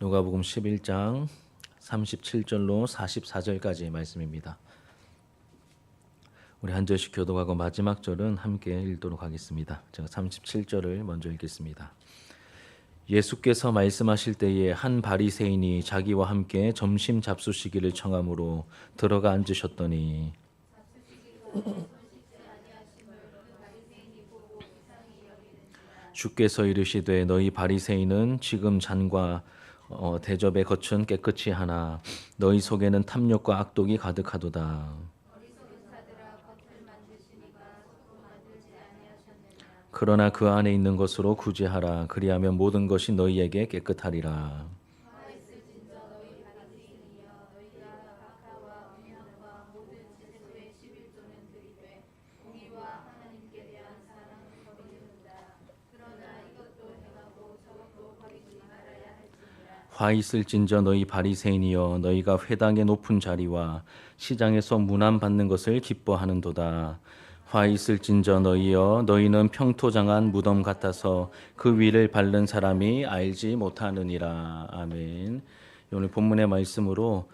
누가복음 11장 37절로 44절까지의 말씀입니다. 우리 한 절씩 교독하고 마지막 절은 함께 읽도록 하겠습니다. 제가 37절을 먼저 읽겠습니다. 예수께서 말씀하실 때에 한 바리새인이 자기와 함께 점심 잡수시기를 청함으로 들어가 앉으셨더니 주께서 이르시되 너희 바리새인은 지금 잔과 대접의 겉은 깨끗이 하나 너희 속에는 탐욕과 악독이 가득하도다. 그러나 그 안에 있는 것으로 구제하라. 그리하면 모든 것이 너희에게 깨끗하리라. 화 있을진저 너희 바리새인이여 너희가 회당의 높은 자리와 시장에서 문안 받는 것을 기뻐하는도다. 화 있을진저 너희여 너희는 평토장한 무덤 같아서 그 위를 밟는 사람이 알지 못하느니라. 아멘. 오늘 본문의 말씀으로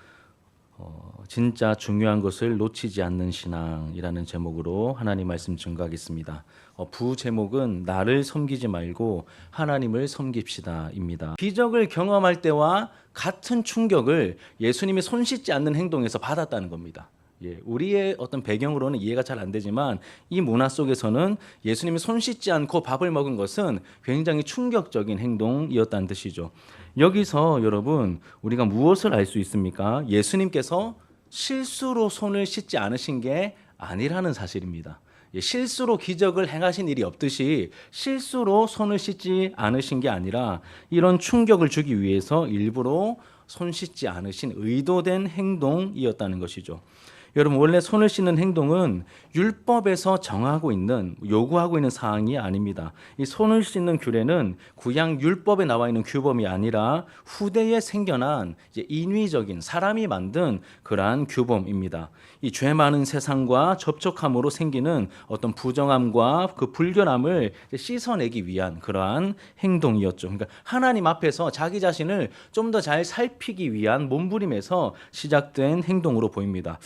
진짜 중요한 것을 놓치지 않는 신앙이라는 제목으로 하나님 말씀 증거하겠습니다. 부제목은 나를 섬기지 말고 하나님을 섬깁시다입니다. 기적을 경험할 때와 같은 충격을 예수님이 손 씻지 않는 행동에서 받았다는 겁니다. 우리의 어떤 배경으로는 이해가 잘 안 되지만 이 문화 속에서는 예수님이 손 씻지 않고 밥을 먹은 것은 굉장히 충격적인 행동이었다는 뜻이죠. 여기서 여러분 우리가 무엇을 알 수 있습니까? 예수님께서 실수로 손을 씻지 않으신 게 아니라는 사실입니다. 실수로 기적을 행하신 일이 없듯이 실수로 손을 씻지 않으신 게 아니라 이런 충격을 주기 위해서 일부러 손 씻지 않으신 의도된 행동이었다는 것이죠. 여러분 원래 손을 씻는 행동은 율법에서 정하고 있는 요구하고 있는 사항이 아닙니다. 이 손을 씻는 규례는 구약 율법에 나와 있는 규범이 아니라 후대에 생겨난 인위적인 사람이 만든 그러한 규범입니다. 이 죄 많은 세상과 접촉함으로 생기는 어떤 부정함과 그 불결함을 씻어내기 위한 그러한 행동이었죠. 그러니까 하나님 앞에서 자기 자신을 좀 더 잘 살피기 위한 몸부림에서 시작된 행동으로 보입니다.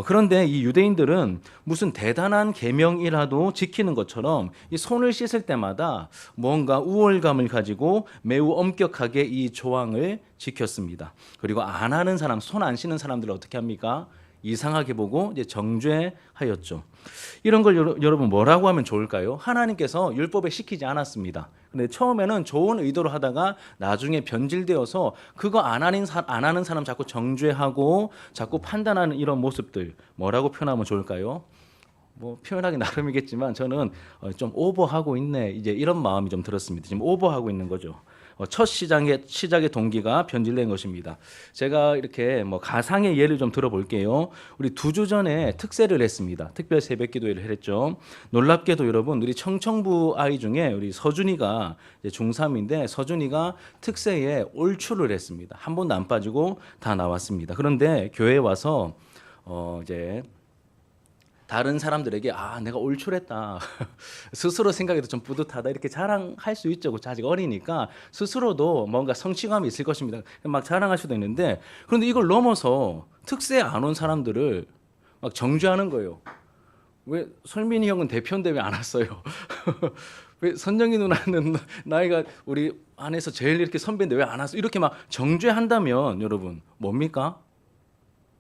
그런데 이 유대인들은 무슨 대단한 계명이라도 지키는 것처럼 이 손을 씻을 때마다 뭔가 우월감을 가지고 매우 엄격하게 이 조항을 지켰습니다. 그리고 안 하는 사람, 손 안 씻는 사람들을 어떻게 합니까? 이상하게 보고 이제 정죄하였죠. 이런 걸 여러분 뭐라고 하면 좋을까요? 하나님께서 율법에 시키지 않았습니다. 근데 처음에는 좋은 의도로 하다가 나중에 변질되어서 그거 안 하는 사람 자꾸 정죄하고 자꾸 판단하는 이런 모습들 뭐라고 표현하면 좋을까요? 뭐 표현하기 나름이겠지만 저는 좀 오버하고 있네 이제 이런 마음이 좀 들었습니다. 지금 오버하고 있는 거죠. 첫 시작의 동기가 변질된 것입니다. 제가 이렇게 가상의 예를 좀 들어볼게요. 우리 2주 전에 특세를 했습니다. 특별 새벽기도회를 했죠. 놀랍게도 여러분 우리 청청부 아이 중에 우리 서준이가 중3인데 서준이가 특세에 올출을 했습니다. 한 번도 안 빠지고 다 나왔습니다. 그런데 교회에 와서 이제 다른 사람들에게 내가 올출했다 스스로 생각해도 좀 뿌듯하다 이렇게 자랑할 수 있죠. 아직 어리니까 스스로도 뭔가 성취감이 있을 것입니다. 막 자랑할 수도 있는데 그런데 이걸 넘어서 특세 안 온 사람들을 막 정죄하는 거예요. 왜 설민이 형은 대표인데 왜 안 왔어요? 왜 선정이 누나는 나이가 우리 안에서 제일 이렇게 선배인데 왜 안 왔어? 이렇게 막 정죄한다면 여러분 뭡니까?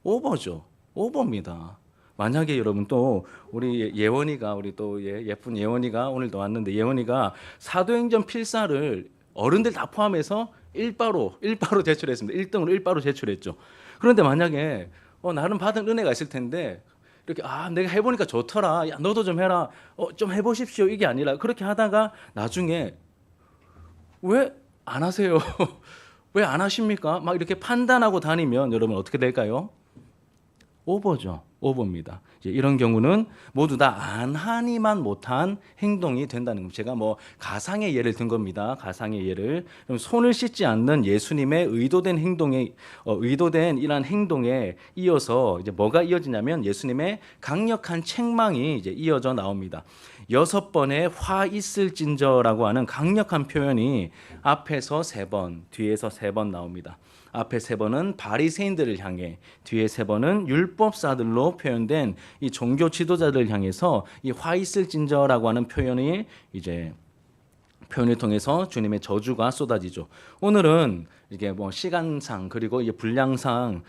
오버죠. 오버입니다. 만약에 여러분 또 우리 예원이가 우리 또 예쁜 예원이가 오늘도 왔는데 예원이가 사도행전 필사를 어른들 다 포함해서 1바로 제출했습니다. 1등으로 1바로 제출했죠. 그런데 만약에 나름 받은 은혜가 있을 텐데 이렇게 내가 해보니까 좋더라. 야 너도 좀 해라. 좀 해보십시오. 이게 아니라 그렇게 하다가 나중에 왜 안 하세요? 왜 안 하십니까? 막 이렇게 판단하고 다니면 여러분 어떻게 될까요? 오버죠. 오버입니다. 이런 경우는 모두 다 안 하니만 못한 행동이 된다는 겁니다. 제가 가상의 예를 든 겁니다. 가상의 예를. 그럼 손을 씻지 않는 예수님의 의도된 행동에 의도된 이러한 행동에 이어서 이제 뭐가 이어지냐면 예수님의 강력한 책망이 이제 이어져 나옵니다. 6번의 화 있을진저라고 하는 강력한 표현이 앞에서 3번, 뒤에서 3번 나옵니다. 앞에 3번은 바리새인들을 향해, 뒤에 3번은 율법사들로 표현된 이 종교 지도자들을 향해서 이 화 있을진저라고 하는 표현을 통해서 주님의 저주가 쏟아지죠. 오늘은 이게 뭐 시간상 그리고 이게 분량상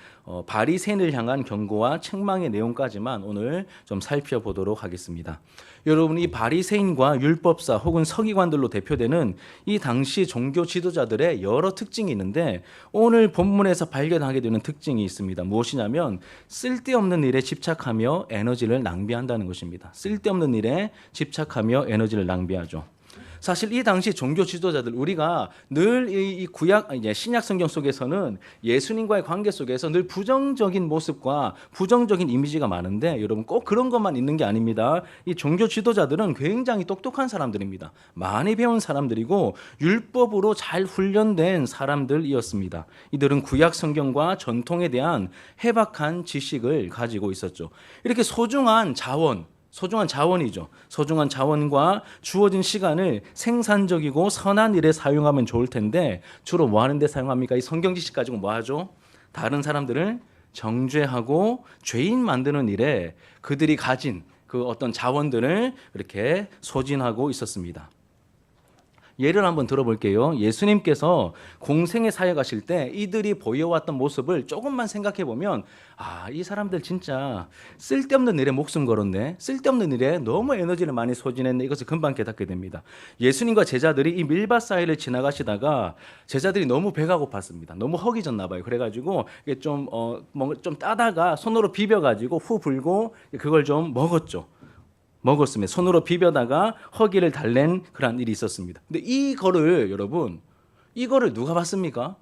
바리새인을 향한 경고와 책망의 내용까지만 오늘 좀 살펴보도록 하겠습니다. 여러분, 이 바리새인과 율법사 혹은 서기관들로 대표되는 이 당시 종교 지도자들의 여러 특징이 있는데 오늘 본문에서 발견하게 되는 특징이 있습니다. 무엇이냐면 쓸데없는 일에 집착하며 에너지를 낭비한다는 것입니다. 쓸데없는 일에 집착하며 에너지를 낭비하죠. 사실 이 당시 종교 지도자들, 우리가 늘 이 구약 신약 성경 속에서는 예수님과의 관계 속에서 늘 부정적인 모습과 부정적인 이미지가 많은데 여러분, 꼭 그런 것만 있는 게 아닙니다. 이 종교 지도자들은 굉장히 똑똑한 사람들입니다. 많이 배운 사람들이고 율법으로 잘 훈련된 사람들이었습니다. 이들은 구약 성경과 전통에 대한 해박한 지식을 가지고 있었죠. 이렇게 소중한 자원이죠. 소중한 자원과 주어진 시간을 생산적이고 선한 일에 사용하면 좋을 텐데 주로 뭐 하는 데 사용합니까? 이 성경 지식 가지고 뭐 하죠? 다른 사람들을 정죄하고 죄인 만드는 일에 그들이 가진 그 어떤 자원들을 이렇게 소진하고 있었습니다. 예를 한번 들어볼게요. 예수님께서 공생에 사역하실 때 이들이 보여왔던 모습을 조금만 생각해 보면 이 사람들 진짜 쓸데없는 일에 목숨 걸었네. 쓸데없는 일에 너무 에너지를 많이 소진했네. 이것을 금방 깨닫게 됩니다. 예수님과 제자들이 이 밀밭 사이를 지나가시다가 제자들이 너무 배가 고팠습니다. 너무 허기졌나 봐요. 그래가지고 이게 좀 따다가 손으로 비벼가지고 후 불고 그걸 좀 먹었으면 손으로 비벼다가 허기를 달랜 그런 일이 있었습니다. 근데 이거를 누가 봤습니까?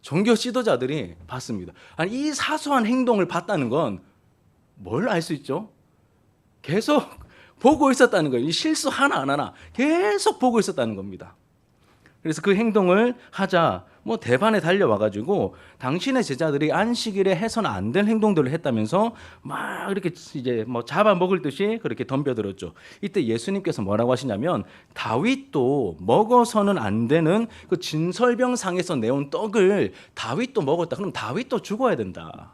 종교 지도자들이 봤습니다. 아니, 이 사소한 행동을 봤다는 건 뭘 알 수 있죠? 계속 보고 있었다는 거예요. 이 실수 하나 안 하나 계속 보고 있었다는 겁니다. 그래서 그 행동을 하자 대반에 달려와가지고 당신의 제자들이 안식일에 해서는 안 될 행동들을 했다면서 막 이렇게 잡아먹을 듯이 그렇게 덤벼들었죠. 이때 예수님께서 뭐라고 하시냐면 다윗도 먹어서는 안 되는 그 진설병상에서 내온 떡을 다윗도 먹었다. 그럼 다윗도 죽어야 된다.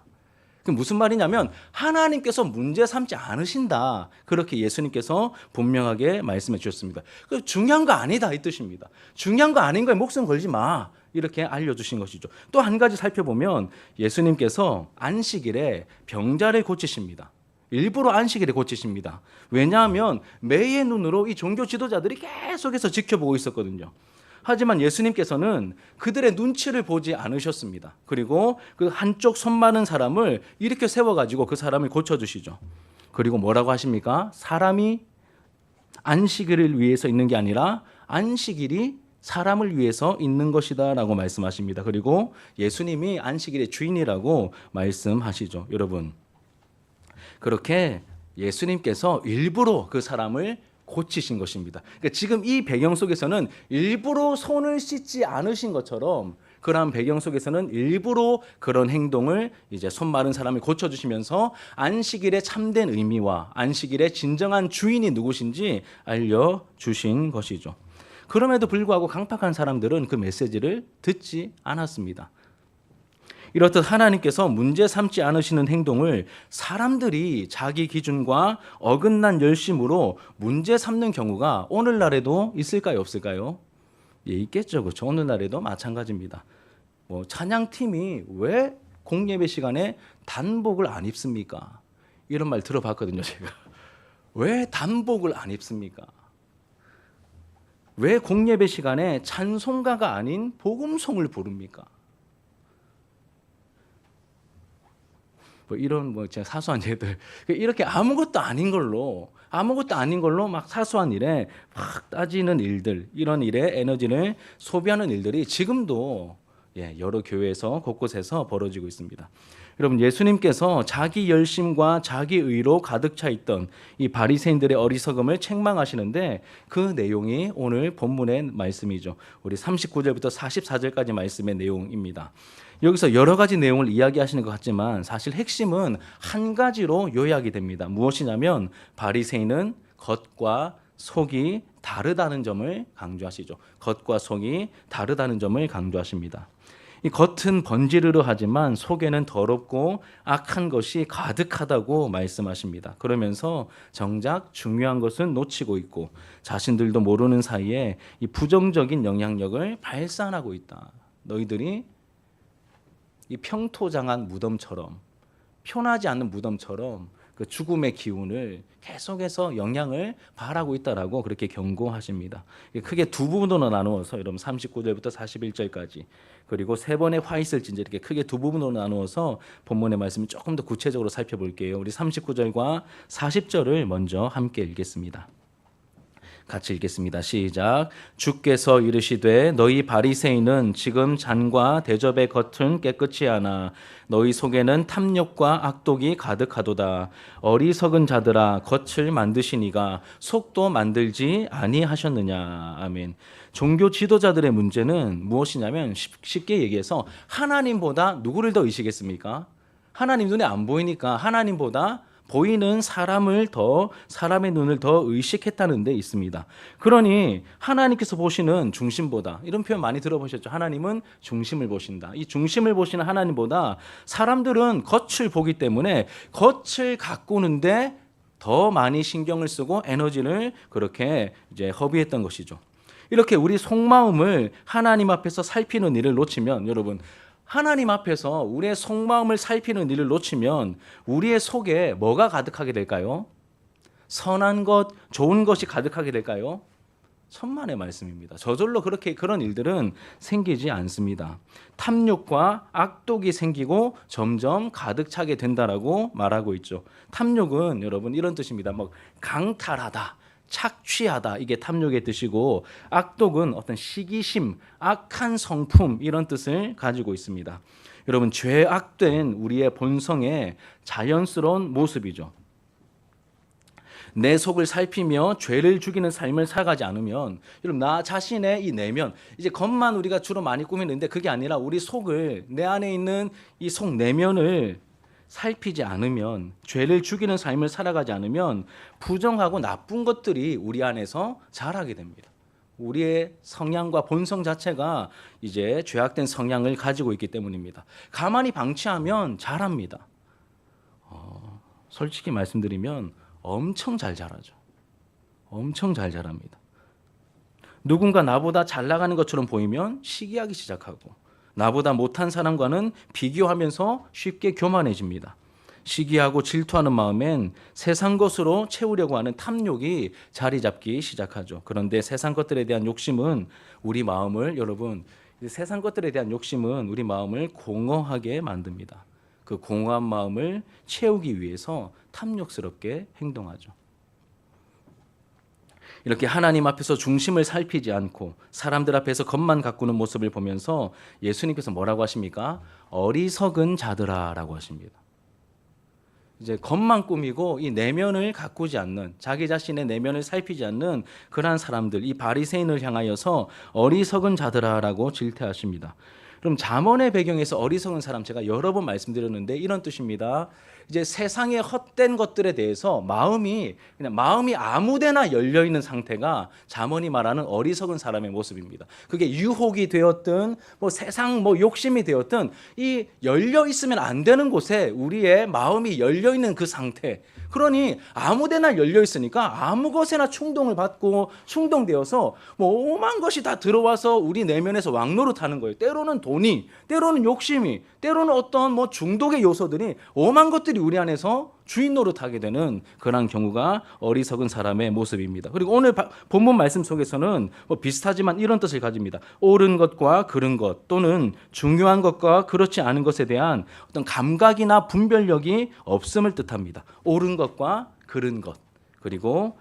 그 무슨 말이냐면 하나님께서 문제 삼지 않으신다. 그렇게 예수님께서 분명하게 말씀해 주셨습니다. 그 중요한 거 아니다 이 뜻입니다. 중요한 거 아닌 거에 목숨 걸지 마. 이렇게 알려주신 것이죠. 또 한 가지 살펴보면 예수님께서 안식일에 병자를 고치십니다. 일부러 안식일에 고치십니다. 왜냐하면 매의 눈으로 이 종교 지도자들이 계속해서 지켜보고 있었거든요. 하지만 예수님께서는 그들의 눈치를 보지 않으셨습니다. 그리고 그 한쪽 손 많은 사람을 이렇게 세워가지고 그 사람을 고쳐주시죠. 그리고 뭐라고 하십니까? 사람이 안식일을 위해서 있는 게 아니라 안식일이 사람을 위해서 있는 것이다 라고 말씀하십니다. 그리고 예수님이 안식일의 주인이라고 말씀하시죠. 여러분, 그렇게 예수님께서 일부러 그 사람을 고치신 것입니다. 그러니까 지금 이 배경 속에서는 일부러 손을 씻지 않으신 것처럼 그런 배경 속에서는 일부러 그런 행동을 손 마른 사람을 고쳐주시면서 안식일의 참된 의미와 안식일의 진정한 주인이 누구신지 알려주신 것이죠. 그럼에도 불구하고 강팍한 사람들은 그 메시지를 듣지 않았습니다. 이렇듯 하나님께서 문제 삼지 않으시는 행동을 사람들이 자기 기준과 어긋난 열심으로 문제 삼는 경우가 오늘날에도 있을까요, 없을까요? 예, 있겠죠. 그렇죠. 오늘날에도 마찬가지입니다. 찬양팀이 왜 공예배 시간에 단복을 안 입습니까? 이런 말 들어봤거든요, 제가. 왜 단복을 안 입습니까? 왜 공예배 시간에 찬송가가 아닌 복음송을 부릅니까? 이런 사소한 예들, 이렇게 아무것도 아닌 걸로 막 사소한 일에 막 따지는 일들, 이런 일에 에너지를 소비하는 일들이 지금도 여러 교회에서 곳곳에서 벌어지고 있습니다. 여러분, 예수님께서 자기 열심과 자기 의로 가득 차 있던 이 바리새인들의 어리석음을 책망하시는데 그 내용이 오늘 본문의 말씀이죠. 우리 39절부터 44절까지 말씀의 내용입니다. 여기서 여러 가지 내용을 이야기하시는 것 같지만 사실 핵심은 한 가지로 요약이 됩니다. 무엇이냐면 바리새인은 겉과 속이 다르다는 점을 강조하시죠. 겉과 속이 다르다는 점을 강조하십니다. 이 겉은 번지르르하지만 속에는 더럽고 악한 것이 가득하다고 말씀하십니다. 그러면서 정작 중요한 것은 놓치고 있고 자신들도 모르는 사이에 이 부정적인 영향력을 발산하고 있다. 너희들이 이 평토장한 무덤처럼, 편하지 않는 무덤처럼 그 죽음의 기운을 계속해서 영향을 발하고 있다라고 그렇게 경고하십니다. 크게 두 부분으로 나누어서 여러분 39절부터 41절까지 그리고 세 번의 화 있을 진저 이렇게 크게 두 부분으로 나누어서 본문의 말씀을 조금 더 구체적으로 살펴볼게요. 우리 39절과 40절을 먼저 함께 읽겠습니다. 같이 읽겠습니다. 시작. 주께서 이르시되 너희 바리새인은 지금 잔과 대접의 겉은 깨끗이 하나 너희 속에는 탐욕과 악독이 가득하도다. 어리석은 자들아 겉을 만드시니가 속도 만들지 아니하셨느냐. 아멘. 종교 지도자들의 문제는 무엇이냐면 쉽게 얘기해서 하나님보다 누구를 더 의식했습니까? 하나님 눈에 안 보이니까 하나님보다 보이는 사람의 눈을 더 의식했다는 데 있습니다. 그러니 하나님께서 보시는 중심보다, 이런 표현 많이 들어보셨죠? 하나님은 중심을 보신다. 이 중심을 보시는 하나님보다 사람들은 겉을 보기 때문에 겉을 가꾸는데 더 많이 신경을 쓰고 에너지를 그렇게 이제 허비했던 것이죠. 이렇게 우리 속마음을 하나님 앞에서 살피는 일을 놓치면, 여러분, 하나님 앞에서 우리의 속마음을 살피는 일을 놓치면 우리의 속에 뭐가 가득하게 될까요? 선한 것, 좋은 것이 가득하게 될까요? 천만의 말씀입니다. 저절로 그런 일들은 생기지 않습니다. 탐욕과 악독이 생기고 점점 가득 차게 된다라고 말하고 있죠. 탐욕은 여러분 이런 뜻입니다. 뭐 강탈하다, 착취하다, 이게 탐욕의 뜻이고, 악독은 어떤 시기심, 악한 성품, 이런 뜻을 가지고 있습니다. 여러분, 죄악된 우리의 본성의 자연스러운 모습이죠. 내 속을 살피며 죄를 죽이는 삶을 살아가지 않으면, 여러분, 나 자신의 이 내면, 이제 겉만 우리가 주로 많이 꾸미는데 그게 아니라 우리 속을, 내 안에 있는 이 속 내면을 살피지 않으면, 죄를 죽이는 삶을 살아가지 않으면 부정하고 나쁜 것들이 우리 안에서 자라게 됩니다. 우리의 성향과 본성 자체가 이제 죄악된 성향을 가지고 있기 때문입니다. 가만히 방치하면 자랍니다. 솔직히 말씀드리면 엄청 잘 자라죠. 엄청 잘 자랍니다. 누군가 나보다 잘 나가는 것처럼 보이면 시기하기 시작하고, 나보다 못한 사람과는 비교하면서 쉽게 교만해집니다. 시기하고 질투하는 마음엔 세상 것으로 채우려고 하는 탐욕이 자리 잡기 시작하죠. 그런데 세상 것들에 대한 욕심은 우리 마음을, 여러분, 세상 것들에 대한 욕심은 우리 마음을 공허하게 만듭니다. 그 공허한 마음을 채우기 위해서 탐욕스럽게 행동하죠. 이렇게 하나님 앞에서 중심을 살피지 않고 사람들 앞에서 겉만 가꾸는 모습을 보면서 예수님께서 뭐라고 하십니까? 어리석은 자들아라고 하십니다. 이제 겉만 꾸미고 이 내면을 가꾸지 않는, 자기 자신의 내면을 살피지 않는 그러한 사람들, 이 바리새인을 향하여서 어리석은 자들아라고 질타하십니다. 그럼 잠언의 배경에서 어리석은 사람, 제가 여러 번 말씀드렸는데 이런 뜻입니다. 이제 세상의 헛된 것들에 대해서 마음이 아무데나 열려 있는 상태가 잠언이 말하는 어리석은 사람의 모습입니다. 그게 유혹이 되었든 뭐 세상 욕심이 되었든 이 열려 있으면 안 되는 곳에 우리의 마음이 열려 있는 그 상태. 그러니 아무데나 열려 있으니까 아무 것에나 충동을 받고 충동되어서 오만 것이 다 들어와서 우리 내면에서 왕노릇하는 거예요. 때로는 돈이, 때로는 욕심이, 때로는 어떤 중독의 요소들이, 오만 것들이 우리 안에서 주인 노릇하게 되는 그런 경우가 어리석은 사람의 모습입니다. 그리고 오늘 본문 말씀 속에서는 비슷하지만 이런 뜻을 가집니다. 옳은 것과 그른 것, 또는 중요한 것과 그렇지 않은 것에 대한 어떤 감각이나 분별력이 없음을 뜻합니다. 옳은 것과 그른 것, 그리고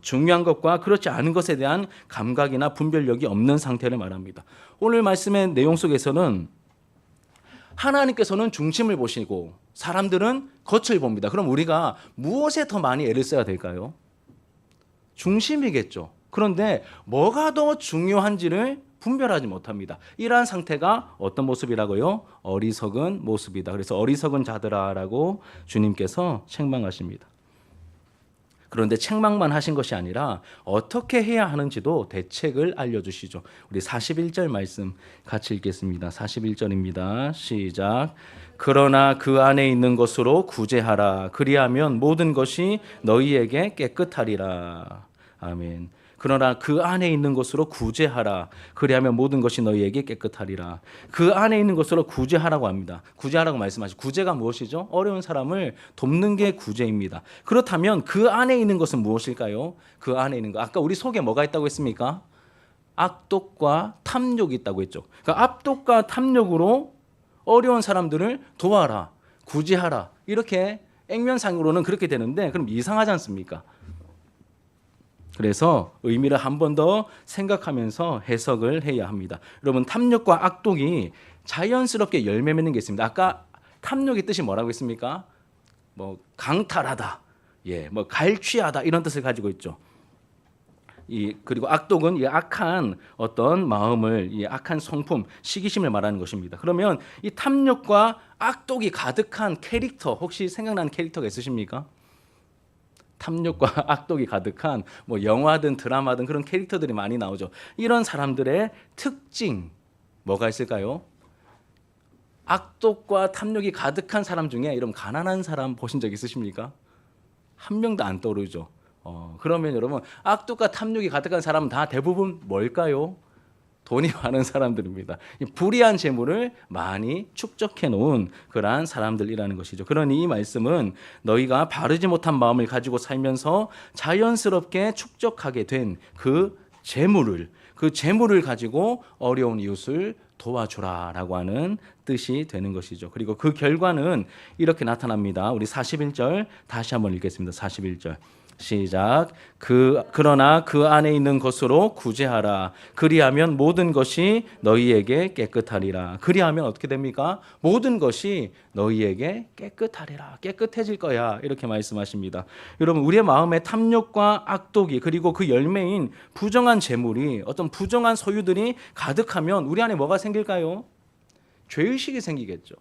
중요한 것과 그렇지 않은 것에 대한 감각이나 분별력이 없는 상태를 말합니다. 오늘 말씀의 내용 속에서는 하나님께서는 중심을 보시고 사람들은 겉을 봅니다. 그럼 우리가 무엇에 더 많이 애를 써야 될까요? 중심이겠죠. 그런데 뭐가 더 중요한지를 분별하지 못합니다. 이러한 상태가 어떤 모습이라고요? 어리석은 모습이다. 그래서 어리석은 자들아라고 주님께서 책망하십니다. 그런데 책망만 하신 것이 아니라 어떻게 해야 하는지도 대책을 알려주시죠. 우리 41절 말씀 같이 읽겠습니다. 41절입니다. 시작. 그러나 그 안에 있는 것으로 구제하라. 그리하면 모든 것이 너희에게 깨끗하리라. 아멘. 그러나 그 안에 있는 것으로 구제하라. 그리하면 모든 것이 너희에게 깨끗하리라. 그 안에 있는 것으로 구제하라고 합니다. 구제하라고 말씀하시죠. 구제가 무엇이죠? 어려운 사람을 돕는 게 구제입니다. 그렇다면 그 안에 있는 것은 무엇일까요? 그 안에 있는 것. 아까 우리 속에 뭐가 있다고 했습니까? 악독과 탐욕이 있다고 했죠. 그러니까 악독과 탐욕으로 어려운 사람들을 도와라, 구제하라. 이렇게 액면상으로는 그렇게 되는데 그럼 이상하지 않습니까? 그래서 의미를 한 번 더 생각하면서 해석을 해야 합니다. 여러분, 탐욕과 악독이 자연스럽게 열매 맺는 게 있습니다. 아까 탐욕의 뜻이 뭐라고 했습니까? 뭐 강탈하다, 뭐 갈취하다 이런 뜻을 가지고 있죠. 그리고 악독은 이 악한 어떤 마음을, 이 악한 성품, 시기심을 말하는 것입니다. 그러면 이 탐욕과 악독이 가득한 캐릭터, 혹시 생각나는 캐릭터가 있으십니까? 탐욕과 악독이 가득한 뭐 영화든 드라마든 그런 캐릭터들이 많이 나오죠. 이런 사람들의 특징 뭐가 있을까요? 악독과 탐욕이 가득한 사람 중에 이런 가난한 사람 보신 적 있으십니까? 한 명도 안 떠오르죠. 그러면 여러분, 악독과 탐욕이 가득한 사람은 다 대부분 뭘까요? 돈이 많은 사람들입니다. 불의한 재물을 많이 축적해 놓은 그러한 사람들이라는 것이죠. 그러니 이 말씀은 너희가 바르지 못한 마음을 가지고 살면서 자연스럽게 축적하게 된 그 재물을 가지고 어려운 이웃을 도와주라라고 하는 뜻이 되는 것이죠. 그리고 그 결과는 이렇게 나타납니다. 우리 41절 다시 한번 읽겠습니다. 41절. 시작. 그러나 그 안에 있는 것으로 구제하라. 그리하면 모든 것이 너희에게 깨끗하리라. 그리하면 어떻게 됩니까? 모든 것이 너희에게 깨끗하리라. 깨끗해질 거야. 이렇게 말씀하십니다. 여러분, 우리의 마음에 탐욕과 악독이, 그리고 그 열매인 부정한 재물이, 어떤 부정한 소유들이 가득하면 우리 안에 뭐가 생길까요? 죄의식이 생기겠죠.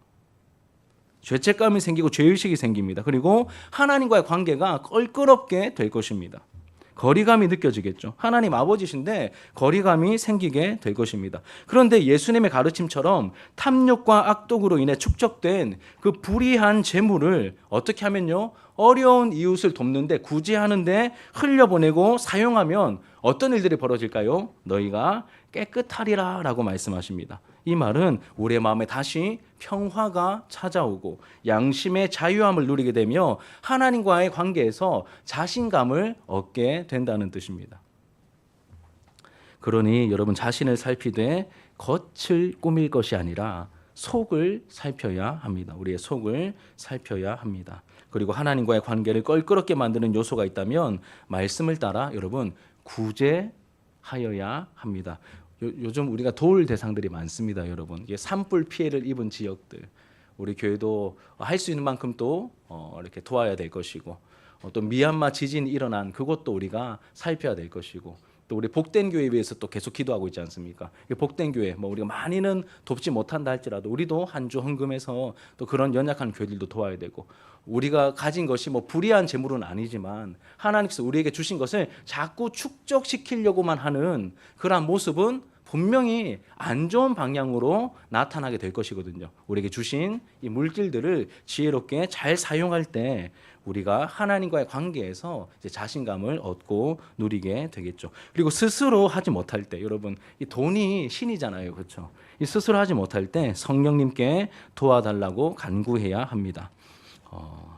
죄책감이 생기고 죄의식이 생깁니다. 그리고 하나님과의 관계가 껄끄럽게 될 것입니다. 거리감이 느껴지겠죠. 하나님 아버지신데 거리감이 생기게 될 것입니다. 그런데 예수님의 가르침처럼 탐욕과 악독으로 인해 축적된 그 불의한 재물을 어떻게 하면요? 어려운 이웃을 돕는데, 구제하는데 흘려보내고 사용하면 어떤 일들이 벌어질까요? 너희가 깨끗하리라 라고 말씀하십니다. 이 말은 우리의 마음에 다시 평화가 찾아오고 양심의 자유함을 누리게 되며 하나님과의 관계에서 자신감을 얻게 된다는 뜻입니다. 그러니 여러분, 자신을 살피되 겉을 꾸밀 것이 아니라 속을 살펴야 합니다. 우리의 속을 살펴야 합니다. 그리고 하나님과의 관계를 껄끄럽게 만드는 요소가 있다면 말씀을 따라 여러분 구제하여야 합니다. 요즘 우리가 도울 대상들이 많습니다, 여러분. 이게 산불 피해를 입은 지역들, 우리 교회도 할 수 있는 만큼 또 이렇게 도와야 될 것이고, 또 미얀마 지진이 일어난 그것도 우리가 살펴야 될 것이고, 또 우리 복된 교회에 위해서 또 계속 기도하고 있지 않습니까? 복된 교회, 뭐 우리가 많이는 돕지 못한다 할지라도 우리도 한 주 헌금해서 또 그런 연약한 교회들도 도와야 되고, 우리가 가진 것이 뭐 불의한 재물은 아니지만 하나님께서 우리에게 주신 것을 자꾸 축적시키려고만 하는 그러한 모습은 분명히 안 좋은 방향으로 나타나게 될 것이거든요. 우리에게 주신 이 물질들을 지혜롭게 잘 사용할 때 우리가 하나님과의 관계에서 이제 자신감을 얻고 누리게 되겠죠. 그리고 스스로 하지 못할 때, 여러분, 이 돈이 신이잖아요, 그렇죠? 이 스스로 하지 못할 때 성령님께 도와달라고 간구해야 합니다.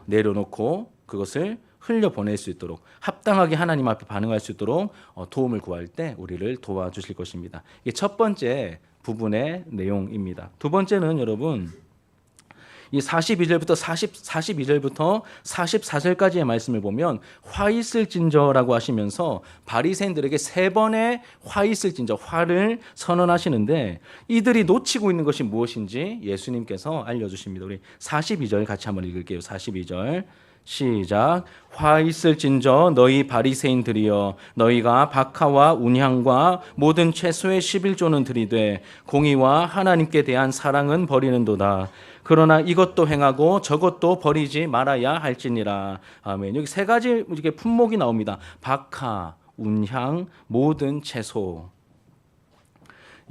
내려놓고 그것을 흘려보낼 수 있도록, 합당하게 하나님 앞에 반응할 수 있도록 도움을 구할 때 우리를 도와주실 것입니다. 이게 첫 번째 부분의 내용입니다. 두 번째는 여러분, 이 42절부터 44절까지의 말씀을 보면 화 있을진저라고 하시면서 바리새인들에게 세 번의 화 있을진저, 화를 선언하시는데 이들이 놓치고 있는 것이 무엇인지 예수님께서 알려주십니다. 우리 42절 같이 한번 읽을게요. 42절 시작. 화 있을진저 너희 바리새인들이여 너희가 박하와 운향과 모든 채소의 11조는 들이되 공의와 하나님께 대한 사랑은 버리는도다. 그러나 이것도 행하고 저것도 버리지 말아야 할지니라. 아멘. 여기 세 가지 이렇게 품목이 나옵니다. 박하, 운향, 모든 채소.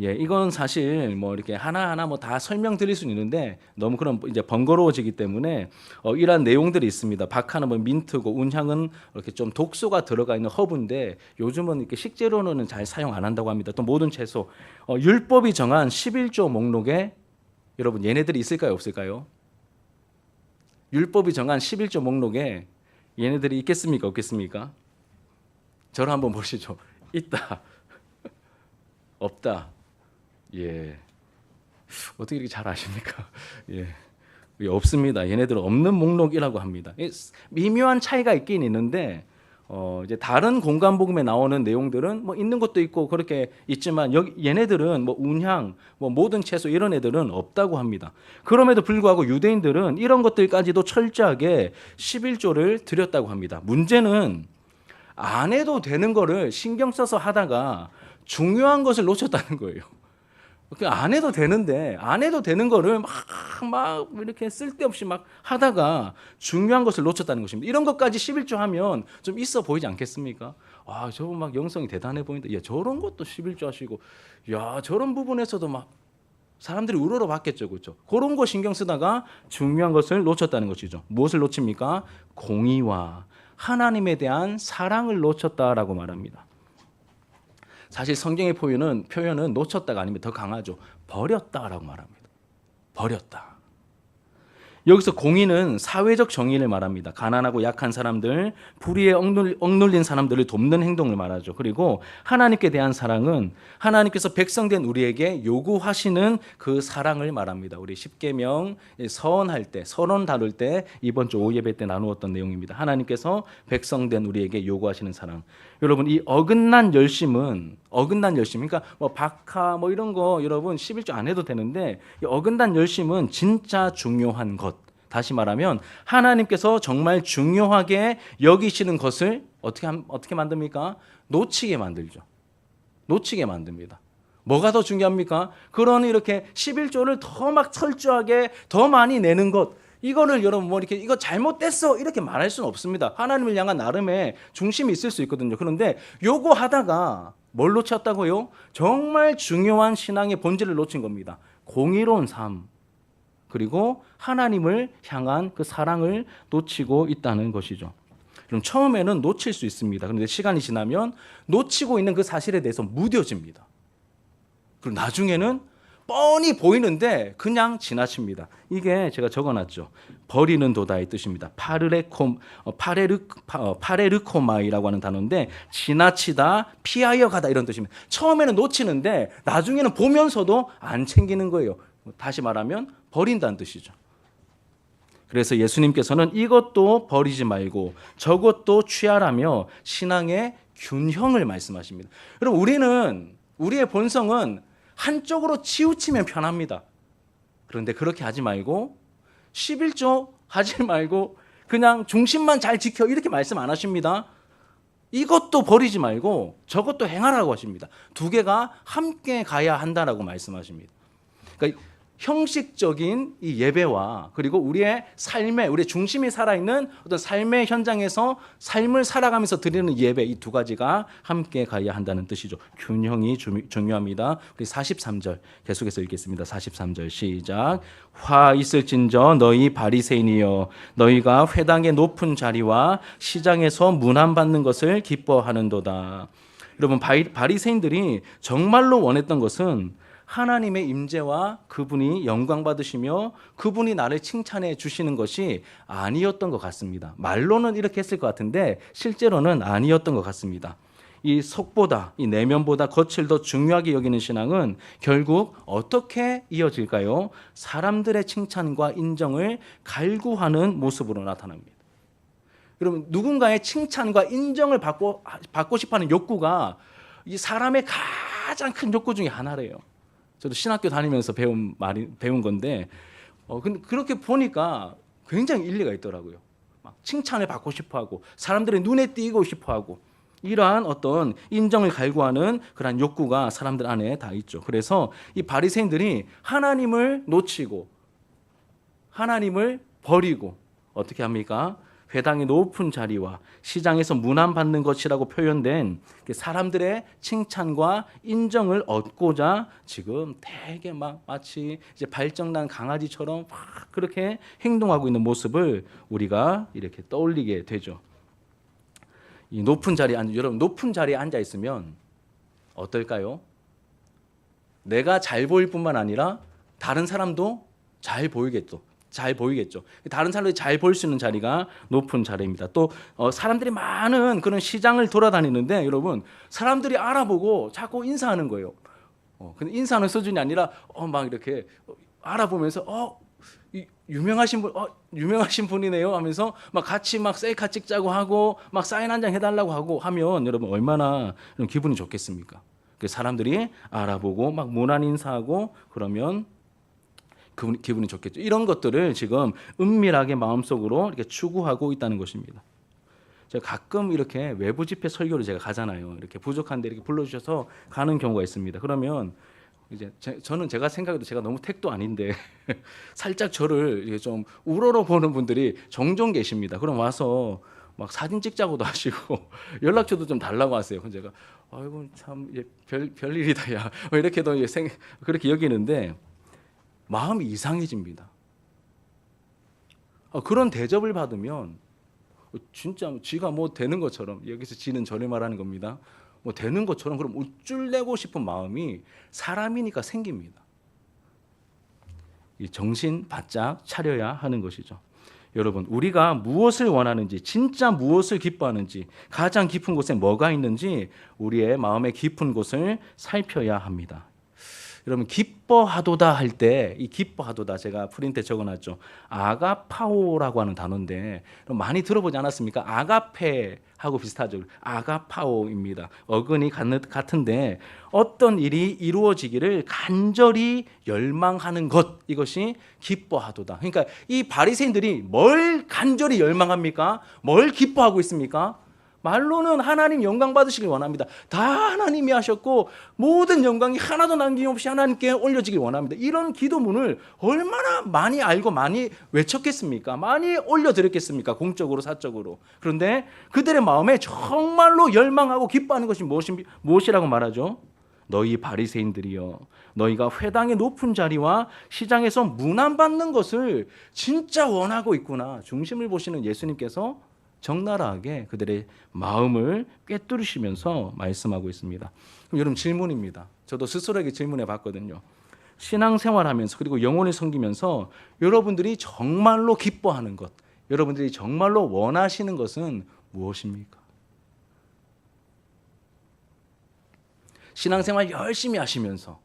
예, 이건 사실 뭐 이렇게 하나하나 뭐 다 설명드릴 수는 있는데 너무 그럼 이제 번거로워지기 때문에 이러한 내용들이 있습니다. 박하는 뭐 민트고 운향은 이렇게 좀 독소가 들어가 있는 허브인데 요즘은 이렇게 식재료로는 잘 사용 안 한다고 합니다. 또 모든 채소 율법이 정한 11조 목록에 여러분 얘네들이 있을까요, 없을까요? 율법이 정한 11조 목록에 얘네들이 있겠습니까, 없겠습니까? 저를 한번 보시죠. 있다. 없다. 예. 어떻게 이렇게 잘 아십니까? 예. 없습니다. 얘네들은 없는 목록이라고 합니다. 미묘한 차이가 있긴 있는데 이제 다른 공간복음에 나오는 내용들은 뭐 있는 것도 있고 그렇게 있지만 얘네들은 뭐 운향, 뭐 모든 채소 이런 애들은 없다고 합니다. 그럼에도 불구하고 유대인들은 이런 것들까지도 철저하게 11조를 드렸다고 합니다. 문제는 안 해도 되는 거를 신경 써서 하다가 중요한 것을 놓쳤다는 거예요. 안 해도 되는데 안 해도 되는 거를 막 이렇게 쓸데없이 막 하다가 중요한 것을 놓쳤다는 것입니다. 이런 것까지 11조 하면 좀 있어 보이지 않겠습니까? 아, 저분 막 영성이 대단해 보인다. 야, 저런 것도 11조 하시고, 야, 저런 부분에서도 막 사람들이 우러러 봤겠죠, 그렇죠? 그런 거 신경 쓰다가 중요한 것을 놓쳤다는 것이죠. 무엇을 놓칩니까? 공의와 하나님에 대한 사랑을 놓쳤다라고 말합니다. 사실 성경의 표현은 놓쳤다가 아니면 더 강하죠. 버렸다라고 말합니다. 버렸다. 여기서 공의는 사회적 정의를 말합니다. 가난하고 약한 사람들, 불의에 억눌린 사람들을 돕는 행동을 말하죠. 그리고 하나님께 대한 사랑은 하나님께서 백성된 우리에게 요구하시는 그 사랑을 말합니다. 우리 십계명 서원할 때, 서론 다룰 때 이번 주 오예배 때 나누었던 내용입니다. 하나님께서 백성된 우리에게 요구하시는 사랑. 여러분, 이 어긋난 열심은 그러니까 뭐 박하 뭐 이런 거 여러분 11조 안 해도 되는데 이 어긋난 열심은 진짜 중요한 것. 다시 말하면 하나님께서 정말 중요하게 여기시는 것을 어떻게 만듭니까? 놓치게 만들죠. 놓치게 만듭니다. 뭐가 더 중요합니까? 그런 이렇게 11조를 더 막 철저하게 더 많이 내는 것. 이거를 여러분 뭐 이렇게 이거 잘못됐어 이렇게 말할 수는 없습니다. 하나님을 향한 나름의 중심이 있을 수 있거든요. 그런데 요거 하다가 뭘 놓쳤다고요? 정말 중요한 신앙의 본질을 놓친 겁니다. 공의로운 삶. 그리고 하나님을 향한 그 사랑을 놓치고 있다는 것이죠. 그럼 처음에는 놓칠 수 있습니다. 그런데 시간이 지나면 놓치고 있는 그 사실에 대해서 무뎌집니다. 그리고 나중에는 뻔히 보이는데 그냥 지나칩니다. 이게 제가 적어놨죠. 버리는 도다의 뜻입니다. 파레르코마이라고 하는 단어인데 지나치다, 피하여 가다 이런 뜻입니다. 처음에는 놓치는데 나중에는 보면서도 안 챙기는 거예요. 다시 말하면 버린다는 뜻이죠. 그래서 예수님께서는 이것도 버리지 말고 저것도 취하라며 신앙의 균형을 말씀하십니다. 여러분, 우리의 본성은 한쪽으로 치우치면 편합니다. 그런데 그렇게 하지 말고 11조 하지 말고 그냥 중심만 잘 지켜 이렇게 말씀 안 하십니다. 이것도 버리지 말고 저것도 행하라고 하십니다. 두 개가 함께 가야 한다라고 말씀하십니다. 그러니까 형식적인 이 예배와 그리고 우리의 중심이 살아있는 어떤 삶의 현장에서 삶을 살아가면서 드리는 예배, 이 두 가지가 함께 가야 한다는 뜻이죠. 균형이 중요합니다. 우리 43절 계속해서 읽겠습니다. 43절 시작. 화 있을진저 너희 바리새인이여 너희가 회당의 높은 자리와 시장에서 문안받는 것을 기뻐하는도다. 여러분, 바리새인들이 정말로 원했던 것은 하나님의 임재와 그분이 영광 받으시며 그분이 나를 칭찬해 주시는 것이 아니었던 것 같습니다. 말로는 이렇게 했을 것 같은데 실제로는 아니었던 것 같습니다. 이 속보다, 이 내면보다 겉을 더 중요하게 여기는 신앙은 결국 어떻게 이어질까요? 사람들의 칭찬과 인정을 갈구하는 모습으로 나타납니다. 여러분, 누군가의 칭찬과 인정을 받고 싶어하는 욕구가 이 사람의 가장 큰 욕구 중에 하나래요. 저도 신학교 다니면서 배운 건데, 근데 그렇게 보니까 굉장히 일리가 있더라고요. 칭찬을 받고 싶어하고 사람들의 눈에 띄고 싶어하고 이러한 어떤 인정을 갈구하는 그런 욕구가 사람들 안에 다 있죠. 그래서 이 바리새인들이 하나님을 놓치고 하나님을 버리고 어떻게 합니까? 회당의 높은 자리와 시장에서 문안받는 것이라고 표현된 사람들의 칭찬과 인정을 얻고자 지금 되게 막 마치 이제 발정난 강아지처럼 막 그렇게 행동하고 있는 모습을 우리가 이렇게 떠올리게 되죠. 이 높은 자리에 여러분 높은 자리에 앉아 있으면 어떨까요? 내가 잘 보일 뿐만 아니라 다른 사람도 잘 보이겠죠. 다른 사람들이 잘 볼 수 있는 자리가 높은 자리입니다. 또 사람들이 많은 그런 시장을 돌아다니는데 여러분 사람들이 알아보고 자꾸 인사하는 거예요. 근데 인사하는 수준이 아니라 막 이렇게 알아보면서 유명하신 분이네요 하면서 막 같이 막 셀카 찍자고 하고 막 사인 한 장 해달라고 하고 하면 여러분 얼마나 기분이 좋겠습니까? 사람들이 알아보고 막 문안 인사하고 그러면 기분이 좋겠죠. 이런 것들을 지금 은밀하게 마음속으로 이렇게 추구하고 있다는 것입니다. 제가 가끔 이렇게 외부 집회 설교를 제가 가잖아요. 이렇게 부족한데 이렇게 불러주셔서 가는 경우가 있습니다. 그러면 이제 저는 제가 생각해도 제가 너무 택도 아닌데 살짝 저를 이렇게 좀 우러러 보는 분들이 종종 계십니다. 그럼 와서 막 사진 찍자고도 하시고 연락처도 좀 달라고 하세요. 그럼 제가 아이고 참 별일이다 야 이렇게도 그렇게 여기는데 마음이 이상해집니다. 그런 대접을 받으면 진짜 지가 뭐 되는 것처럼 여기서 지는 저를 말하는 겁니다. 뭐 되는 것처럼 그럼 우쭐 내고 싶은 마음이 사람이니까 생깁니다. 이 정신 바짝 차려야 하는 것이죠. 여러분 우리가 무엇을 원하는지 진짜 무엇을 기뻐하는지 가장 깊은 곳에 뭐가 있는지 우리의 마음의 깊은 곳을 살펴야 합니다. 여러분 기뻐하도다 할 때 이 기뻐하도다 제가 프린트에 적어놨죠. 아가파오라고 하는 단어인데 많이 들어보지 않았습니까? 아가페하고 비슷하죠. 아가파오입니다. 어근이 같은데 어떤 일이 이루어지기를 간절히 열망하는 것 이것이 기뻐하도다. 그러니까 이 바리새인들이 뭘 간절히 열망합니까? 뭘 기뻐하고 있습니까? 말로는 하나님 영광 받으시길 원합니다. 다 하나님이 하셨고 모든 영광이 하나도 남김없이 하나님께 올려지길 원합니다. 이런 기도문을 얼마나 많이 알고 많이 외쳤겠습니까? 많이 올려드렸겠습니까? 공적으로 사적으로. 그런데 그들의 마음에 정말로 열망하고 기뻐하는 것이 무엇이라고 말하죠? 너희 바리새인들이여 너희가 회당의 높은 자리와 시장에서 문안받는 것을 진짜 원하고 있구나. 중심을 보시는 예수님께서 적나라하게 그들의 마음을 꿰뚫으시면서 말씀하고 있습니다. 그럼 여러분 질문입니다. 저도 스스로에게 질문해 봤거든요. 신앙생활하면서 그리고 영혼을 섬기면서 여러분들이 정말로 기뻐하는 것, 여러분들이 정말로 원하시는 것은 무엇입니까? 신앙생활 열심히 하시면서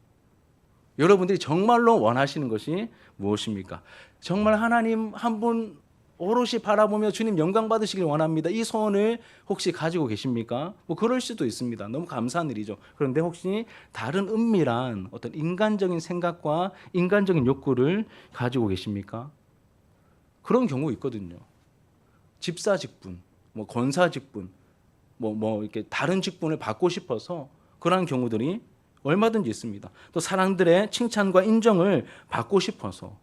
여러분들이 정말로 원하시는 것이 무엇입니까? 정말 하나님 한 분 오롯이 바라보며 주님 영광 받으시길 원합니다. 이 소원을 혹시 가지고 계십니까? 뭐 그럴 수도 있습니다. 너무 감사한 일이죠. 그런데 혹시 다른 은밀한 어떤 인간적인 생각과 인간적인 욕구를 가지고 계십니까? 그런 경우 있거든요. 집사 직분, 뭐 권사 직분, 뭐 이렇게 다른 직분을 받고 싶어서 그런 경우들이 얼마든지 있습니다. 또 사람들의 칭찬과 인정을 받고 싶어서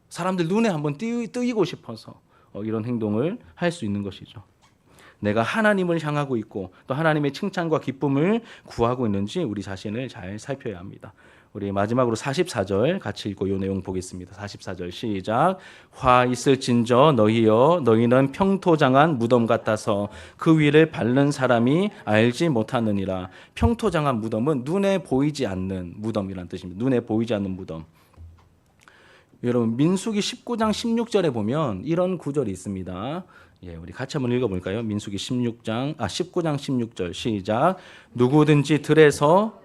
사람들 눈에 한번 뜨이고 싶어서 이런 행동을 할 수 있는 것이죠. 내가 하나님을 향하고 있고 또 하나님의 칭찬과 기쁨을 구하고 있는지 우리 자신을 잘 살펴야 합니다. 우리 마지막으로 44절 같이 읽고 이 내용 보겠습니다. 44절 시작. 화 있을진저 너희여 너희는 평토장한 무덤 같아서 그 위를 밟는 사람이 알지 못하느니라. 평토장한 무덤은 눈에 보이지 않는 무덤이라는 뜻입니다. 눈에 보이지 않는 무덤. 여러분 민수기 19장 16절에 보면 이런 구절이 있습니다. 예, 우리 같이 한번 읽어볼까요? 민수기 19장 16절 시작. 누구든지 들에서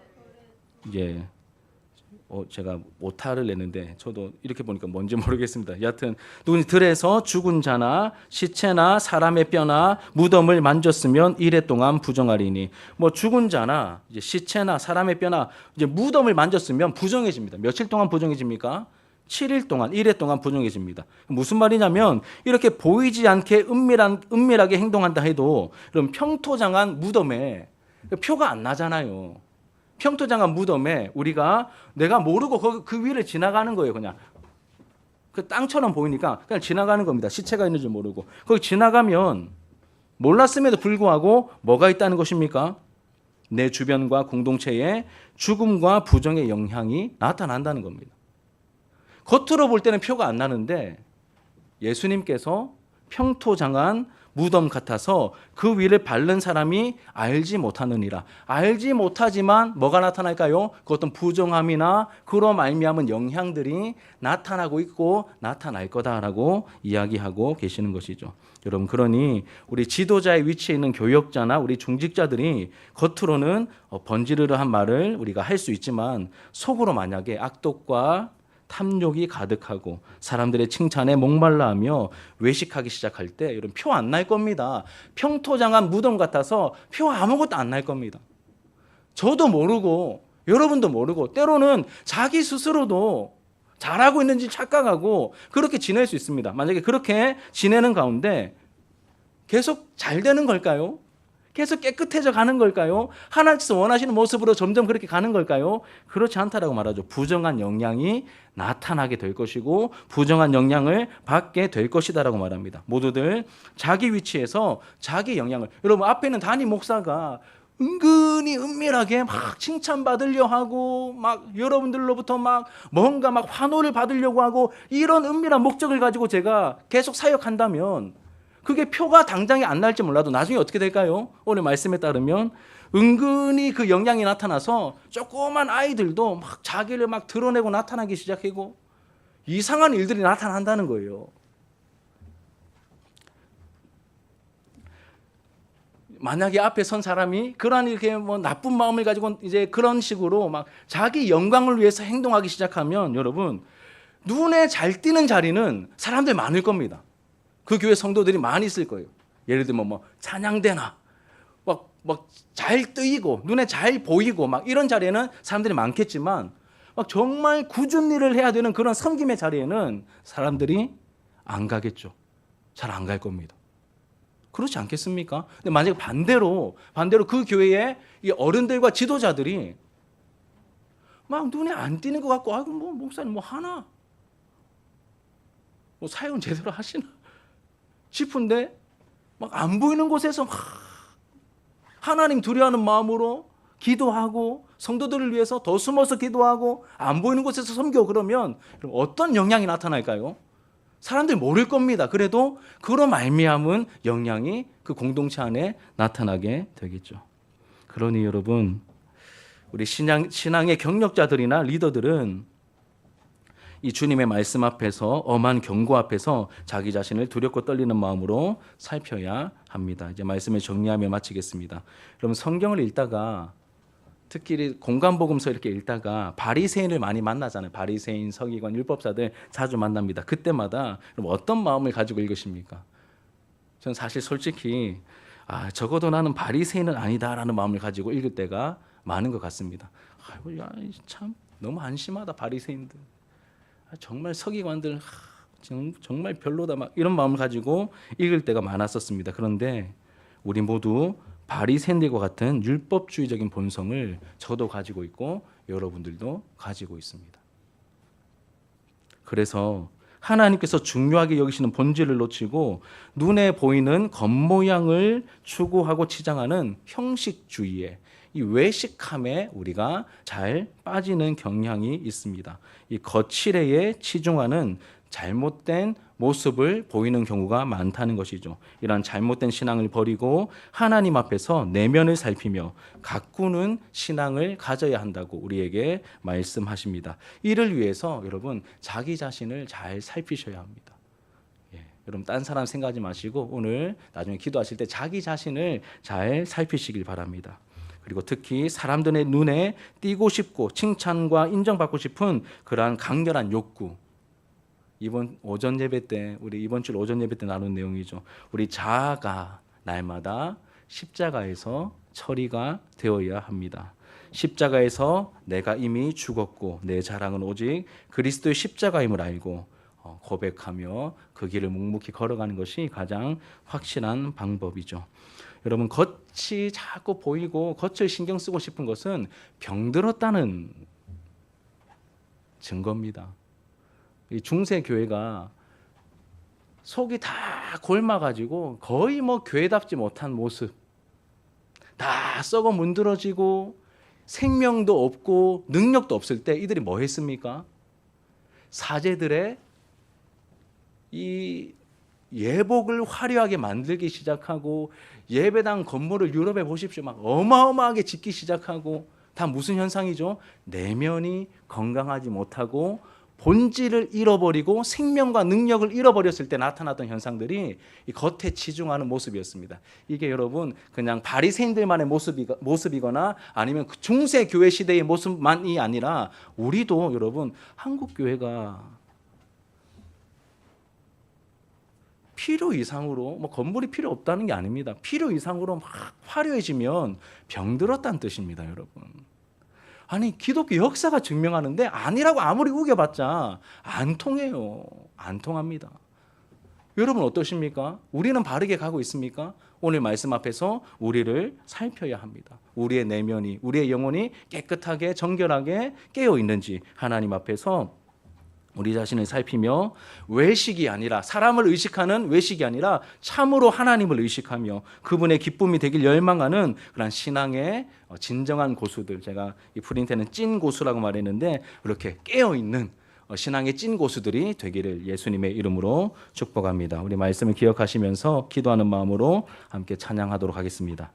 제가 오타를 냈는데 저도 이렇게 보니까 뭔지 모르겠습니다. 여하튼 누구든지 들에서 죽은 자나 시체나 사람의 뼈나 무덤을 만졌으면 이래 동안 부정하리니. 뭐 죽은 자나 이제 시체나 사람의 뼈나 이제 무덤을 만졌으면 부정해집니다. 며칠 동안 부정해집니까? 7일 동안 1회 동안 부정해집니다. 무슨 말이냐면 이렇게 보이지 않게 은밀하게 행동한다 해도 그럼 평토장한 무덤에 표가 안 나잖아요. 평토장한 무덤에 우리가 내가 모르고 그 위를 지나가는 거예요. 그냥 그 땅처럼 보이니까 그냥 지나가는 겁니다. 시체가 있는 줄 모르고 거기 지나가면 몰랐음에도 불구하고 뭐가 있다는 것입니까? 내 주변과 공동체에 죽음과 부정의 영향이 나타난다는 겁니다. 겉으로 볼 때는 표가 안 나는데 예수님께서 평토장한 무덤 같아서 그 위를 밟는 사람이 알지 못하느니라. 알지 못하지만 뭐가 나타날까요? 그 어떤 부정함이나 그로 말미암은 영향들이 나타나고 있고 나타날 거다라고 이야기하고 계시는 것이죠. 여러분, 그러니 우리 지도자의 위치에 있는 교역자나 우리 중직자들이 겉으로는 번지르르한 말을 우리가 할 수 있지만 속으로 만약에 악독과 탐욕이 가득하고 사람들의 칭찬에 목말라하며 외식하기 시작할 때 여러분 표 안 날 겁니다. 평토장한 무덤 같아서 표 아무것도 안 날 겁니다. 저도 모르고 여러분도 모르고 때로는 자기 스스로도 잘하고 있는지 착각하고 그렇게 지낼 수 있습니다. 만약에 그렇게 지내는 가운데 계속 잘 되는 걸까요? 계속 깨끗해져 가는 걸까요? 하나님께서 원하시는 모습으로 점점 그렇게 가는 걸까요? 그렇지 않다라고 말하죠. 부정한 영향이 나타나게 될 것이고 부정한 영향을 받게 될 것이다라고 말합니다. 모두들 자기 위치에서 자기 영향을, 여러분 앞에 있는 담임 목사가 은근히 은밀하게 막 칭찬받으려 하고 막 여러분들로부터 막 뭔가 막 환호를 받으려고 하고 이런 은밀한 목적을 가지고 제가 계속 사역한다면 그게 표가 당장에 안 날지 몰라도 나중에 어떻게 될까요? 오늘 말씀에 따르면 은근히 그 영향이 나타나서 조그만 아이들도 막 자기를 막 드러내고 나타나기 시작하고 이상한 일들이 나타난다는 거예요. 만약에 앞에 선 사람이 그런 이렇게 뭐 나쁜 마음을 가지고 이제 그런 식으로 막 자기 영광을 위해서 행동하기 시작하면 여러분 눈에 잘 띄는 자리는 사람들 많을 겁니다. 그 교회 성도들이 많이 있을 거예요. 예를 들면 뭐 찬양대나 막 잘 뜨이고 눈에 잘 보이고 막 이런 자리에는 사람들이 많겠지만 막 정말 굳은 일을 해야 되는 그런 섬김의 자리에는 사람들이 안 가겠죠. 잘 안 갈 겁니다. 그렇지 않겠습니까? 근데 만약에 반대로 그 교회의 이 어른들과 지도자들이 막 눈에 안 띄는 것 같고 아이고 뭐 목사님 뭐 하나 뭐 사역은 제대로 하시나 싶은데 막 안 보이는 곳에서 막 하나님 두려워하는 마음으로 기도하고 성도들을 위해서 더 숨어서 기도하고 안 보이는 곳에서 섬겨 그러면 어떤 영향이 나타날까요? 사람들이 모를 겁니다. 그래도 그로 말미암은 영향이 그 공동체 안에 나타나게 되겠죠. 그러니 여러분 우리 신앙의 경력자들이나 리더들은 이 주님의 말씀 앞에서 엄한 경고 앞에서 자기 자신을 두렵고 떨리는 마음으로 살펴야 합니다. 이제 말씀을 정리하며 마치겠습니다. 여러분 성경을 읽다가 특히 공간복음서 이렇게 읽다가 바리새인을 많이 만나잖아요. 바리새인, 서기관, 율법사들 자주 만납니다. 그때마다 그럼 어떤 마음을 가지고 읽으십니까? 저는 사실 솔직히 적어도 나는 바리새인은 아니다라는 마음을 가지고 읽을 때가 많은 것 같습니다. 아이고, 야, 참 너무 안심하다 바리새인들. 정말 서기관들 정말 별로다 막 이런 마음을 가지고 읽을 때가 많았었습니다. 그런데 우리 모두 바리새인들과 같은 율법주의적인 본성을 저도 가지고 있고 여러분들도 가지고 있습니다. 그래서 하나님께서 중요하게 여기시는 본질을 놓치고 눈에 보이는 겉모양을 추구하고 치장하는 형식주의에 이 외식함에 우리가 잘 빠지는 경향이 있습니다. 이 거칠애에 치중하는 잘못된 모습을 보이는 경우가 많다는 것이죠. 이러한 잘못된 신앙을 버리고 하나님 앞에서 내면을 살피며 가꾸는 신앙을 가져야 한다고 우리에게 말씀하십니다. 이를 위해서 여러분 자기 자신을 잘 살피셔야 합니다. 여러분 딴 사람 생각하지 마시고 오늘 나중에 기도하실 때 자기 자신을 잘 살피시길 바랍니다. 그리고 특히 사람들의 눈에 띄고 싶고 칭찬과 인정받고 싶은 그러한 강렬한 욕구. 이번 오전 예배 때 우리 이번 주 오전 예배 때 나눈 내용이죠. 우리 자아가 날마다 십자가에서 처리가 되어야 합니다. 십자가에서 내가 이미 죽었고 내 자랑은 오직 그리스도의 십자가임을 알고 고백하며 그 길을 묵묵히 걸어가는 것이 가장 확실한 방법이죠. 여러분, 겉이 자꾸 보이고 겉을 신경 쓰고 싶은 것은 병들었다는 증거입니다. 이 중세 교회가 속이 다 골마가지고 거의 교회답지 못한 모습, 다 썩어 문드러지고 생명도 없고 능력도 없을 때 이들이 뭐 했습니까? 사제들의 이 예복을 화려하게 만들기 시작하고 예배당 건물을 유럽에 보십시오. 막 어마어마하게 짓기 시작하고 다 무슨 현상이죠? 내면이 건강하지 못하고 본질을 잃어버리고 생명과 능력을 잃어버렸을 때 나타났던 현상들이 이 겉에 치중하는 모습이었습니다. 이게 여러분 그냥 바리새인들만의 모습이거나 아니면 그 중세 교회 시대의 모습만이 아니라 우리도 여러분 한국 교회가 필요 이상으로 건물이 필요 없다는 게 아닙니다. 필요 이상으로 막 화려해지면 병들었다는 뜻입니다, 여러분. 아니 기독교 역사가 증명하는데 아니라고 아무리 우겨봤자 안 통해요. 안 통합니다. 여러분 어떠십니까? 우리는 바르게 가고 있습니까? 오늘 말씀 앞에서 우리를 살펴야 합니다. 우리의 내면이, 우리의 영혼이 깨끗하게 정결하게 깨어 있는지 하나님 앞에서 우리 자신을 살피며 외식이 아니라 사람을 의식하는 외식이 아니라 참으로 하나님을 의식하며 그분의 기쁨이 되길 열망하는 그런 신앙의 진정한 고수들, 제가 이 프린트에는 찐 고수라고 말했는데 그렇게 깨어있는 신앙의 찐 고수들이 되기를 예수님의 이름으로 축복합니다. 우리 말씀을 기억하시면서 기도하는 마음으로 함께 찬양하도록 하겠습니다.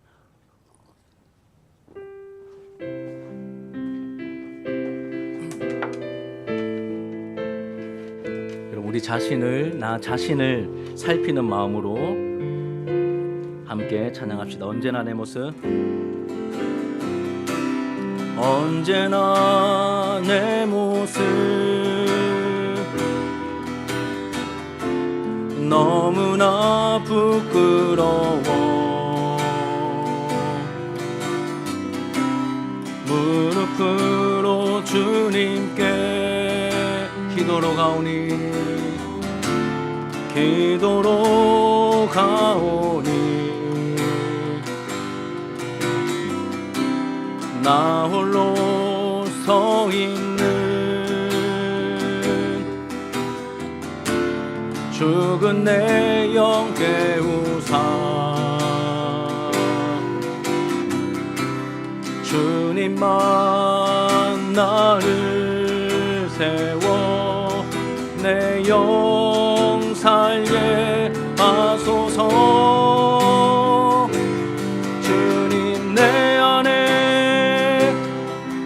우리 자신을, 나 자신을 살피는 마음으로 함께 찬양합시다. 언제나 내 모습, 언제나 내 모습 너무나 부끄러워 무릎으로 주님께 기도로 가오니 기도로 가오니 나 홀로 서 있는 죽은 내 영 깨우사 주님만 나를 세워 내 영 살게 하소서 주님 내 안에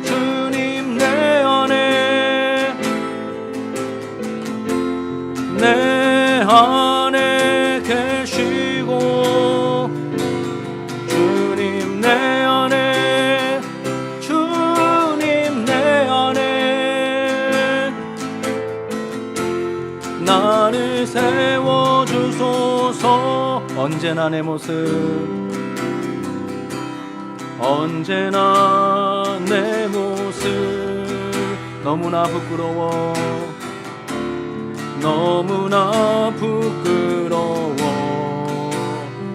주님 내 안에 내 안에 계시고 주님 내 안에 주님 내 안에 나를 세워주소서 언제나 내 모습 언제나 내 모습 너무나 부끄러워 너무나 부끄러워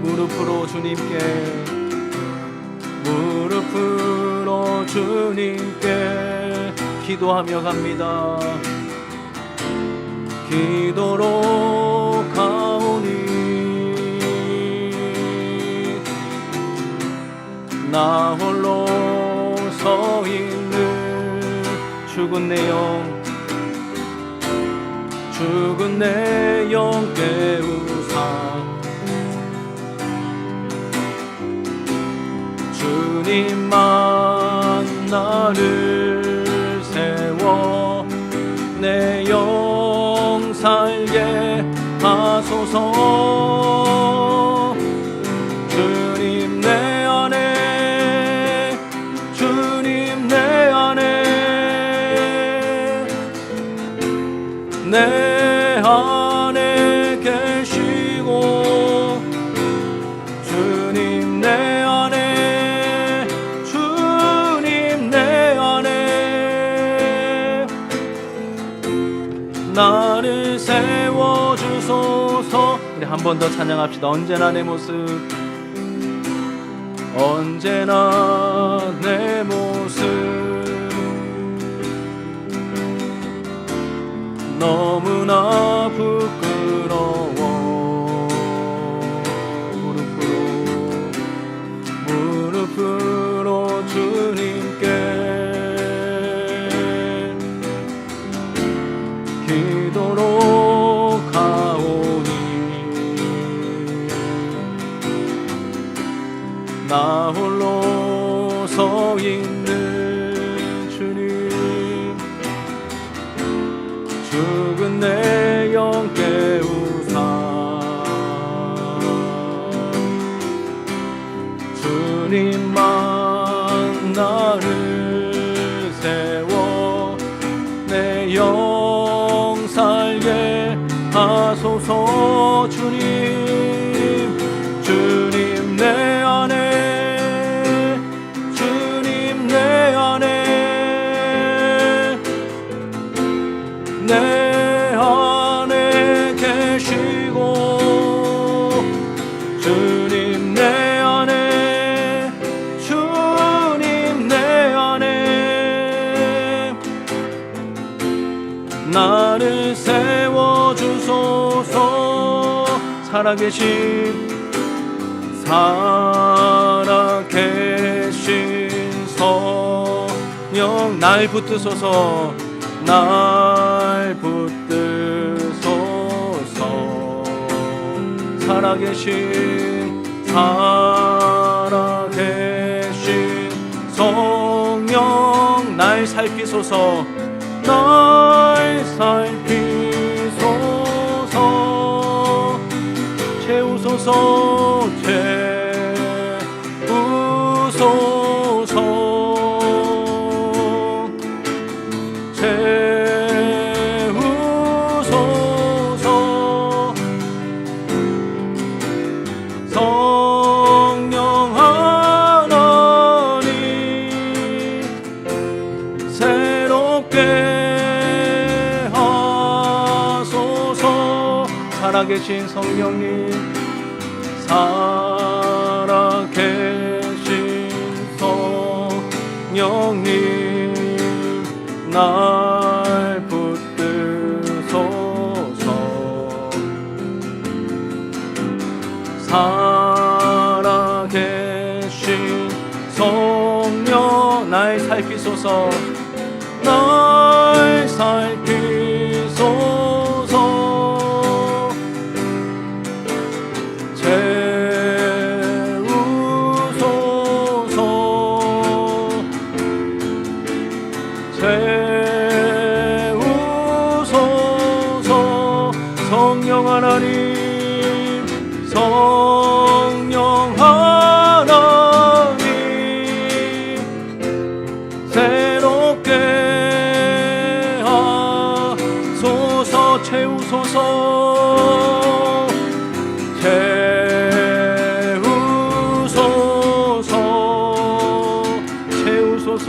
무릎으로 주님께 기도하며 갑니다. 기도로 가오니 나 홀로 서 있는 죽은 내 영 깨우사 주님만 나를 세워 내 영 살게 하소서 주님 내 안에 주님 내 안에 내 안에 계시고 주님 내 안에 주님 나를 세워주소서. 우리 한 번 더 찬양합시다. 언제나 내 모습, 언제나 내 모습 너무나 부끄러워. 무릎으로 주님께 기도로 가오니 나 홀로 서 있는 주님, 죽은 내 영 깨우사 주님만 나를 세워 내 영 살게 하소서. 주님, 주님 내 안에, 주님 내 안에, 내 안에 계시고, 주님 내 안에, 주님 내 안에 나를 세워주소서. 살아계신 성령 날 붙드소서. 날 붙드소서. 살아계신 성령 날 살피소서. 날 살피소서. 채우소서. 채우소서. 채우소서. 성령 하나님 새롭게 하소서. 살아계신 성령님, 살아계신 성령님 날 붙드소서. 살아계신 성령 날 살피소서. 날 살피소서. 채우소서. 성령 하나님, 성령 하나님 새롭게 하소서. 채우소서. 채우소서. 채우소서.